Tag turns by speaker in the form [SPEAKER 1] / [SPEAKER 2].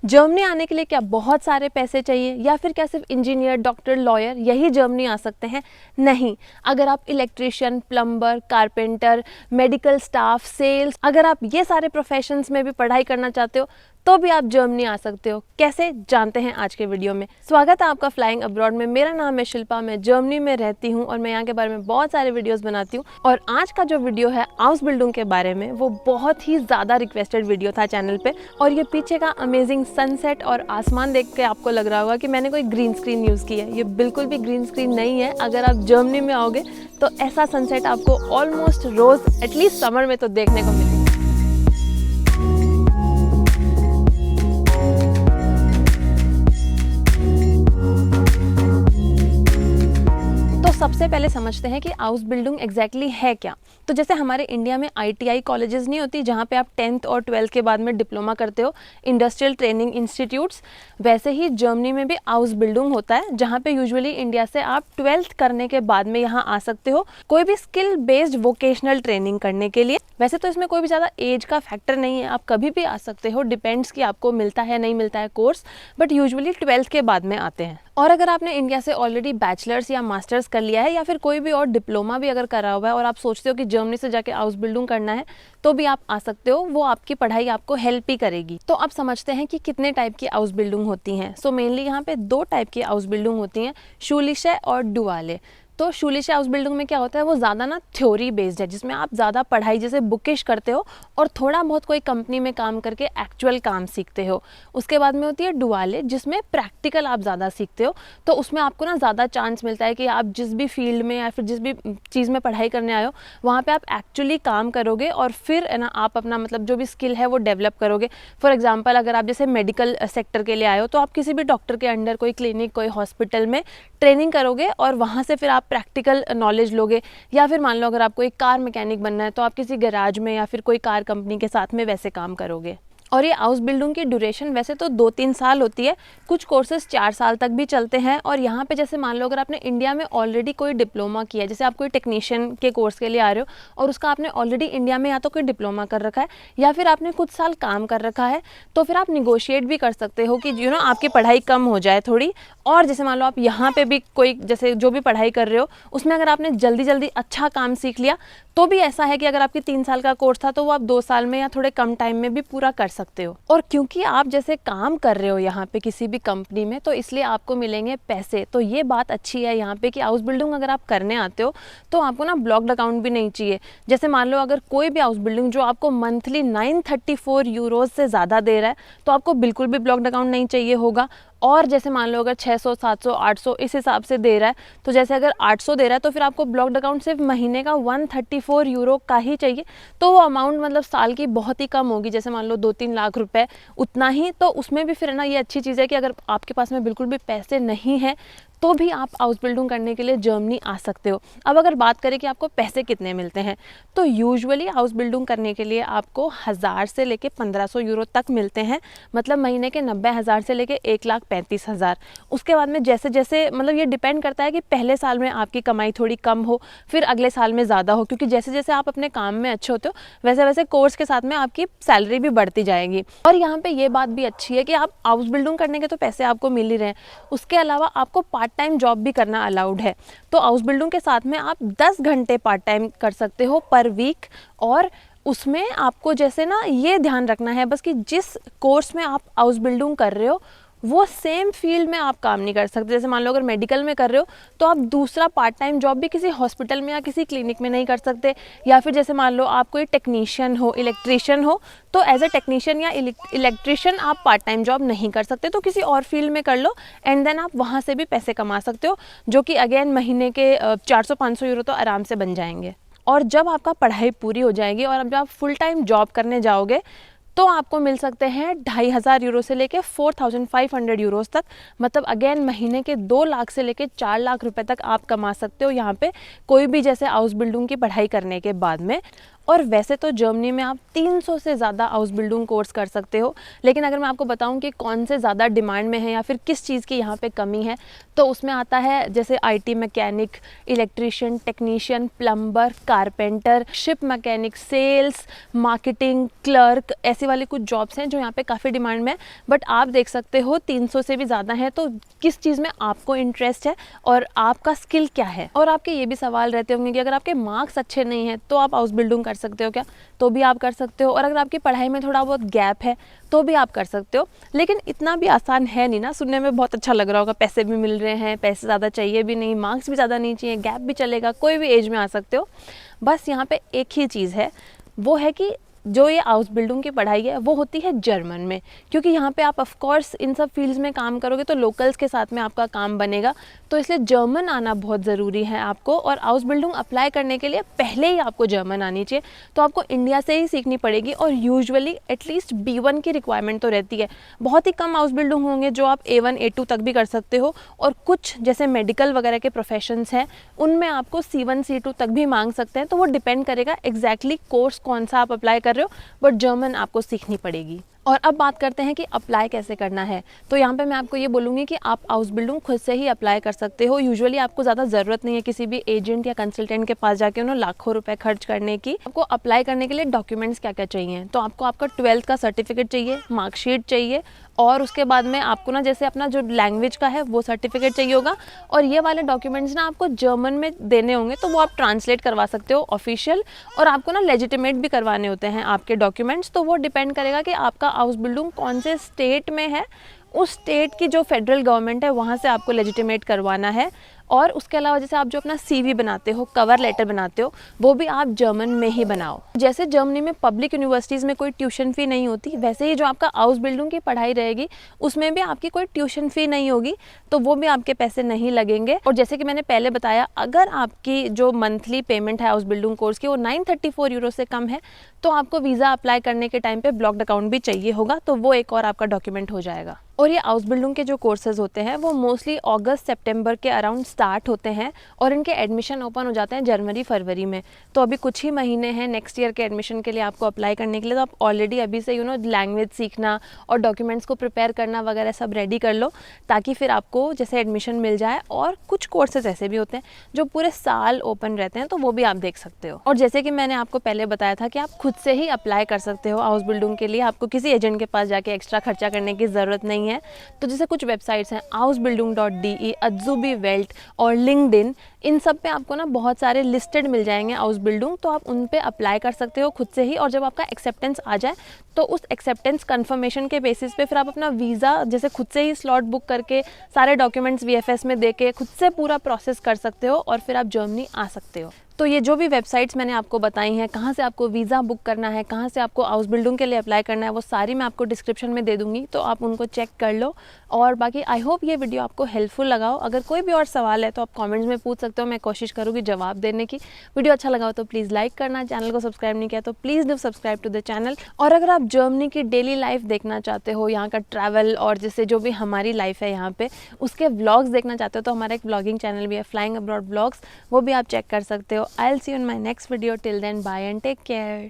[SPEAKER 1] Germany आने के लिए क्या बहुत सारे पैसे चाहिए या फिर क्या सिर्फ इंजीनियर, डॉक्टर, लॉयर यही जर्मनी आ सकते हैं? नहीं। अगर आप electrician, plumber, carpenter, medical staff, sales, अगर आप ये सारे प्रोफेशंस में भी पढ़ाई करना चाहते हो तो भी आप जर्मनी आ सकते हो। कैसे, जानते हैं आज के वीडियो में। स्वागत है आपका फ्लाइंग अब्रॉड में। मेरा नाम है शिल्पा, मैं जर्मनी में रहती हूँ और मैं यहाँ के बारे में बहुत सारे वीडियोस बनाती हूँ। और आज का जो वीडियो है आउसबिल्डिंग के बारे में, वो बहुत ही ज़्यादा रिक्वेस्टेड वीडियो था चैनल पे। और ये पीछे का अमेजिंग सनसेट और आसमान देख के आपको लग रहा होगा कि मैंने कोई ग्रीन स्क्रीन यूज़ की है। ये बिल्कुल भी ग्रीन स्क्रीन नहीं है। अगर आप जर्मनी में आओगे तो ऐसा सनसेट आपको ऑलमोस्ट रोज़ एटलीस्ट समर में तो देखने को मिलेगा। सबसे पहले समझते हैं कि आउसबिल्डिंग एग्जैक्टली है क्या। तो जैसे हमारे इंडिया में ITI कॉलेजेस नहीं होती जहाँ पे आप 10th और 12th के बाद में डिप्लोमा करते हो, इंडस्ट्रियल ट्रेनिंग इंस्टीट्यूट्स, वैसे ही जर्मनी में भी आउसबिल्डिंग होता है जहाँ पे यूजुअली इंडिया से आप 12th करने के बाद में यहाँ आ सकते हो कोई भी स्किल बेस्ड वोकेशनल ट्रेनिंग करने के लिए। वैसे तो इसमें कोई भी ज़्यादा एज का फैक्टर नहीं है, आप कभी भी आ सकते हो, डिपेंड्स कि आपको मिलता है नहीं मिलता है कोर्स, बट यूजुअली 12th के बाद में आते हैं। और अगर आपने इंडिया से ऑलरेडी बैचलर्स या मास्टर्स कर लिया है या फिर कोई भी और डिप्लोमा भी अगर करा हुआ है और आप सोचते हो कि जर्मनी से जाके आउसबिल्डिंग करना है तो भी आप आ सकते हो, वो आपकी पढ़ाई आपको हेल्प ही करेगी। तो अब समझते हैं कि कितने टाइप की आउसबिल्डिंग होती हैं। सो मेनली यहाँ पे 2 टाइप की आउसबिल्डिंग होती हैं, शूलिशे और डुआले। तो शूलिशे आउसबिल्डिंग में क्या होता है, वो ज़्यादा ना थ्योरी बेस्ड है, जिसमें आप ज़्यादा पढ़ाई जैसे बुकिश करते हो और थोड़ा बहुत कोई कंपनी में काम करके एक्चुअल काम सीखते हो। उसके बाद में होती है डुआले, जिसमें प्रैक्टिकल आप ज़्यादा सीखते हो। तो उसमें आपको ना ज़्यादा चांस मिलता है कि आप जिस भी फील्ड में या फिर जिस भी चीज़ में पढ़ाई करने आए हो वहाँ पर आप एक्चुअली काम करोगे और फिर है ना आप अपना मतलब जो भी स्किल है वो डेवलप करोगे। फॉर एग्जाम्पल, अगर आप जैसे मेडिकल सेक्टर के लिए आए हो तो आप किसी भी डॉक्टर के अंडर कोई क्लिनिक, कोई हॉस्पिटल में ट्रेनिंग करोगे और वहाँ से फिर आप प्रैक्टिकल नॉलेज लोगे। या फिर मान लो अगर आपको एक कार मैकेनिक बनना है तो आप किसी गैराज में या फिर कोई कार कंपनी के साथ में वैसे काम करोगे। और ये आउसबिल्डिंग की ड्यूरेशन वैसे तो 2-3 साल होती है, कुछ कोर्सेज 4 साल तक भी चलते हैं। और यहाँ पे जैसे मान लो अगर आपने इंडिया में ऑलरेडी कोई डिप्लोमा किया है, जैसे आप कोई टेक्नीशियन के कोर्स के लिए आ रहे हो और उसका आपने ऑलरेडी इंडिया में या तो कोई डिप्लोमा कर रखा है या फिर आपने कुछ साल काम कर रखा है, तो फिर आप निगोशिएट भी कर सकते हो कि आपकी पढ़ाई कम हो जाए थोड़ी। और जैसे मान लो आप यहाँ पे भी कोई जैसे जो भी पढ़ाई कर रहे हो उसमें अगर आपने जल्दी जल्दी अच्छा काम सीख लिया तो भी ऐसा है कि अगर आपकी 3 साल का कोर्स था तो वो आप 2 साल में या थोड़े कम टाइम में भी पूरा कर सकते हो। और क्योंकि आप जैसे काम कर रहे हो यहाँ पे किसी भी कंपनी में, तो इसलिए आपको मिलेंगे पैसे। तो ये बात अच्छी है यहाँ पे कि आउसबिल्डिंग अगर आप करने आते हो तो आपको ना ब्लॉक्ड अकाउंट भी नहीं चाहिए। जैसे मान लो अगर कोई भी आउसबिल्डिंग जो आपको मंथली 934 यूरोज से ज़्यादा दे रहा है तो आपको बिल्कुल भी ब्लॉक्ड अकाउंट नहीं चाहिए होगा। और जैसे मान लो अगर 600, 700, 800 इस हिसाब से दे रहा है, तो जैसे अगर 800 दे रहा है तो फिर आपको ब्लॉक्ड अकाउंट सिर्फ महीने का 134 यूरो का ही चाहिए। तो वो अमाउंट मतलब साल की बहुत ही कम होगी, जैसे मान लो 2-3 लाख रुपए उतना ही। तो उसमें भी फिर ना ये अच्छी चीज़ है कि अगर आपके पास में बिल्कुल भी पैसे नहीं हैं तो भी आप आउसबिल्डिंग करने के लिए जर्मनी आ सकते हो। अब अगर बात करें कि आपको पैसे कितने मिलते हैं, तो यूजुअली हाउसबिल्डिंग करने के लिए आपको 1000 से लेके 1500 यूरो तक मिलते हैं, मतलब महीने के 90,000 से लेके 1,35,000। उसके बाद में जैसे जैसे मतलब ये डिपेंड करता है कि पहले साल में आपकी कमाई थोड़ी कम हो, फिर अगले साल में ज़्यादा हो, क्योंकि जैसे जैसे आप अपने काम में अच्छे होते हो वैसे वैसे कोर्स के साथ में आपकी सैलरी भी बढ़ती जाएगी। और यहाँ पर ये बात भी अच्छी है कि आप हाउसबिल्डिंग करने के तो पैसे आपको मिल ही रहे हैं, उसके अलावा आपको पार्ट टाइम जॉब भी करना अलाउड है। तो हाउसबिल्डिंग के साथ में आप 10 घंटे पार्ट टाइम कर सकते हो पर वीक। और उसमें आपको जैसे ना ये ध्यान रखना है बस कि जिस कोर्स में आप हाउसबिल्डिंग कर रहे हो वो सेम फील्ड में आप काम नहीं कर सकते। जैसे मान लो अगर मेडिकल में कर रहे हो तो आप दूसरा पार्ट टाइम जॉब भी किसी हॉस्पिटल में या किसी क्लिनिक में नहीं कर सकते। या फिर जैसे मान लो आप कोई टेक्नीशियन हो, इलेक्ट्रिशियन हो, तो एज ए टेक्नीशियन या इलेक्ट्रिशियन आप पार्ट टाइम जॉब नहीं कर सकते, तो किसी और फील्ड में कर लो एंड देन आप वहाँ से भी पैसे कमा सकते हो, जो कि अगेन महीने के 400-500 यूरो तो आराम से बन जाएंगे। और जब आपका पढ़ाई पूरी हो जाएगी और अब जब आप फुल टाइम जॉब करने जाओगे तो आपको मिल सकते हैं 2,500 यूरो से लेके 4,500 यूरोस तक, मतलब अगेन महीने के 2 लाख से लेके 4 लाख रुपए तक आप कमा सकते हो यहाँ पे कोई भी जैसे हाउसबिल्डिंग की पढ़ाई करने के बाद में। और वैसे तो जर्मनी में आप 300 से ज़्यादा आउसबिल्डिंग कोर्स कर सकते हो, लेकिन अगर मैं आपको बताऊं कि कौन से ज़्यादा डिमांड में है या फिर किस चीज़ की यहाँ पे कमी है, तो उसमें आता है जैसे IT mechanic, electrician, technician, plumber, carpenter, ship mechanic, sales, marketing, clerk, ऐसी वाली कुछ जॉब्स हैं जो यहाँ पे काफ़ी डिमांड में है। बट आप देख सकते हो 300 से भी ज़्यादा है, तो किस चीज़ में आपको इंटरेस्ट है और आपका स्किल क्या है। और आपके ये भी सवाल रहते होंगे कि अगर आपके मार्क्स अच्छे नहीं हैं तो आप आउसबिल्डिंग कर सकते हो क्या? तो भी आप कर सकते हो। और अगर आपकी पढ़ाई में थोड़ा बहुत गैप है तो भी आप कर सकते हो। लेकिन इतना भी आसान है नहीं ना, सुनने में बहुत अच्छा लग रहा होगा, पैसे भी मिल रहे हैं, पैसे ज़्यादा चाहिए भी नहीं, मार्क्स भी ज़्यादा नहीं चाहिए, गैप भी चलेगा, कोई भी एज में आ सकते हो। बस यहाँ पे एक ही चीज़ है, वो है कि जो ये आउसबिल्डिंग की पढ़ाई है वो होती है जर्मन में, क्योंकि यहाँ पे आप ऑफ कोर्स इन सब फील्ड्स में काम करोगे तो लोकल्स के साथ में आपका काम बनेगा, तो इसलिए जर्मन आना बहुत ज़रूरी है आपको। और आउसबिल्डिंग अप्लाई करने के लिए पहले ही आपको जर्मन आनी चाहिए, तो आपको इंडिया से ही सीखनी पड़ेगी। और यूजुअली एटलीस्ट B1 की रिक्वायरमेंट तो रहती है। बहुत ही कम आउसबिल्डिंग होंगे जो आप A1 A2 तक भी कर सकते हो, और कुछ जैसे मेडिकल वगैरह के प्रोफेशंस हैं उनमें आपको C1 C2 तक भी मांग सकते हैं। तो वो डिपेंड करेगा एग्जैक्टली कोर्स कौन सा आप अप्लाई कर रहे हो, बट जर्मन आपको सीखनी पड़ेगी। और अब बात करते हैं कि अप्लाई कैसे करना है। तो यहाँ पे मैं आपको ये बोलूँगी कि आप आउसबिल्डिंग खुद से ही अप्लाई कर सकते हो। यूजुअली आपको ज़्यादा ज़रूरत नहीं है किसी भी एजेंट या कंसल्टेंट के पास जाके उन्हें लाखों रुपए खर्च करने की। आपको अप्लाई करने के लिए डॉक्यूमेंट्स क्या क्या चाहिए, तो आपको आपका 12th का सर्टिफिकेट चाहिए, मार्कशीट चाहिए, और उसके बाद में आपको ना जैसे अपना जो लैंग्वेज का है वो सर्टिफिकेट चाहिए होगा। और ये वाले डॉक्यूमेंट्स ना आपको जर्मन में देने होंगे, तो वो आप ट्रांसलेट करवा सकते हो ऑफिशियल, और आपको ना लेजिटिमेट भी करवाने होते हैं आपके डॉक्यूमेंट्स। तो वो डिपेंड करेगा कि आपका आउसबिल्डिंग कौन से स्टेट में है, उस स्टेट की जो फेडरल गवर्नमेंट है वहाँ से आपको लेजिटिमेट करवाना है। और उसके अलावा जैसे आप जो अपना CV बनाते हो, कवर लेटर बनाते हो, वो भी आप जर्मन में ही बनाओ। जैसे जर्मनी में पब्लिक यूनिवर्सिटीज़ में कोई ट्यूशन फ़ी नहीं होती, वैसे ही जो आपका आउसबिल्डिंग की पढ़ाई रहेगी उसमें भी आपकी कोई ट्यूशन फ़ी नहीं होगी, तो वो भी आपके पैसे नहीं लगेंगे। और जैसे कि मैंने पहले बताया, अगर आपकी जो मंथली पेमेंट है आउसबिल्डिंग कोर्स की वो 934 यूरो से कम है, तो आपको वीज़ा अप्लाई करने के टाइम पे ब्लॉक्ड अकाउंट भी चाहिए होगा, तो वो एक और आपका डॉक्यूमेंट हो जाएगा। और ये आउसबिल्डिंग के जो कोर्सेज होते हैं वो मोस्टली अगस्त सितंबर के अराउंड स्टार्ट होते हैं, और इनके एडमिशन ओपन हो जाते हैं जनवरी फरवरी में। तो अभी कुछ ही महीने हैं नेक्स्ट ईयर के एडमिशन के लिए आपको अप्लाई करने के लिए, तो आप ऑलरेडी अभी से लैंग्वेज सीखना और डॉक्यूमेंट्स को प्रिपेयर करना वगैरह सब रेडी कर लो, ताकि फिर आपको जैसे एडमिशन मिल जाए। और कुछ कोर्सेज ऐसे भी होते हैं जो पूरे साल ओपन रहते हैं, तो वो भी आप देख सकते हो। और जैसे कि मैंने आपको पहले बताया था कि आप खुद से ही अप्लाई कर सकते हो आउसबिल्डिंग के लिए, आपको किसी एजेंट के पास जाके एक्स्ट्रा खर्चा करने की ज़रूरत नहीं है। तो जैसे कुछ वेबसाइट्स हैं ausbildung.de, अज़ुबी वेल्ट और लिंक्डइन, इन सब पे आपको ना बहुत सारे लिस्टेड मिल जाएंगे आउसबिल्डिंग, तो आप उन पे अप्लाई कर सकते हो खुद से ही। और जब आपका एक्सेप्टेंस आ जाए तो उस एक्सेप्टेंस कंफर्मेशन के बेसिस पे फिर आप अपना वीज़ा जैसे खुद से ही स्लॉट बुक करके सारे डॉक्यूमेंट्स VFS में देके खुद से पूरा प्रोसेस कर सकते हो, और फिर आप जर्मनी आ सकते हो। तो ये जो भी वेबसाइट्स मैंने आपको बताई हैं, कहाँ से आपको वीज़ा बुक करना है, कहाँ से आपको आउसबिल्डिंग के लिए अप्लाई करना है, वो सारी मैं आपको डिस्क्रिप्शन में दे दूँगी, तो आप उनको चेक कर लो। और बाकी आई होप ये वीडियो आपको हेल्पफुल लगा हो। अगर कोई भी और सवाल है तो आप कमेंट्स में पूछ सकते हो, मैं कोशिश करूँगी जवाब देने की। वीडियो अच्छा लगा हो तो प्लीज़ लाइक करना, चैनल को सब्सक्राइब नहीं किया तो please do subscribe to the channel. और अगर आप जर्मनी की डेली लाइफ देखना चाहते हो, यहाँ का ट्रैवल और जैसे जो भी हमारी लाइफ है यहाँ पे उसके व्लॉग्स देखना चाहते हो, तो हमारा एक व्लॉगिंग चैनल भी है, फ्लाइंग अब्रॉड व्लॉग्स, वो भी आप चेक कर सकते हो। I will see you in my next video. Till then bye and take care.